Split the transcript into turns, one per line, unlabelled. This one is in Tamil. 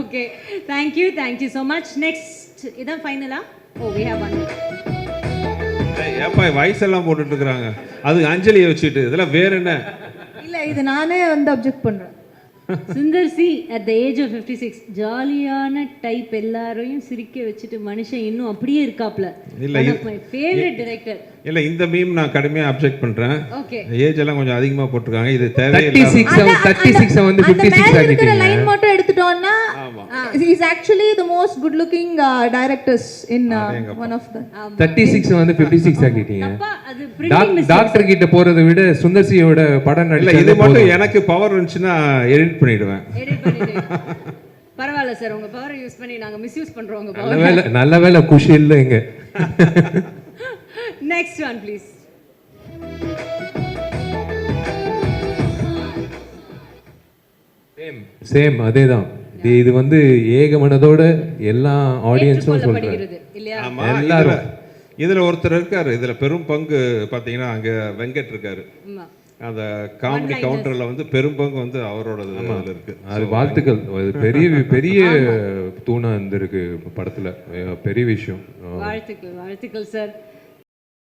Okay, thank you so much. Next இதான் ஃபைனலா? ஓ, we have one more.
ஏப்பா வயசெல்லாம் போட்டுட்டு இருக்கிறாங்க, அது அஞ்சலியை வச்சுட்டு இதெல்லாம் வேற என்ன?
இல்லை, இது நானே வந்து அப்ஜெக்ட் பண்ணுறேன்.
Sundar C at the age of 56 ஜாலியான டைப், எல்லாரையும் சிரிக்க வச்சுட்டு மனுஷன் இன்னும் அப்படியே இருக்காப்ல.
இல்ல,
one of my favorite director.
இல்ல, இந்த மீம் நான் கடுமையா அப்ஜெக்ட் பண்றேன்.
ஓகே,
ஏஜ் எல்லாம் கொஞ்சம் அதிகமா போட்டுருக்காங்க, இது தேவையில்லை.
36 வந்து 56 ஆகிட்டீங்க.
லைன் மட்டும் எடுத்துட்டோம்னா he is actually the most good looking directors in one of the
36 வந்து 56 ஆகிட்டீங்க.
அப்பா அது printing mistake.
டாக்டர் கிட்ட போறதை விட சுந்தர்சியோட படம்
இல்ல,
நடிச்சா
இது மட்டும் எனக்கு பவர் இருந்துச்சுன்னா எடிட் பண்ணிடுவேன்.
எடிட் பண்ணிட்டு பரவாயில்ல சார், உங்க பவரை யூஸ் பண்ணி நாங்க மிஸ்யூஸ் பண்றோம் உங்க
நல்ல
பவர்.
வேளை, நல்ல வேளை குஷி இல்லை இங்க.
Next one please.
சேம் அதேதான். இது வந்து ஏகமனதோட எல்லா ஆடியன்ஸும் சொல்றாங்க
இல்லையா?
ஆமா,
எல்லாரும்.
இதுல ஒருத்தர் இருக்காரு, இதுல பெரும் பங்கு பாத்தீங்கன்னா அங்க வெங்கட் இருக்காரு.
ஆமா,
அந்த காமெடி கவுண்டர்ல வந்து பெரும் பங்கு வந்து அவரோடது அதுல இருக்கு.
அது வாழ்த்துக்கள். அது பெரிய பெரிய தூணா இருந்திருக்கு படத்துல, பெரிய விஷயம்.
வாழ்த்துக்கள் சார்.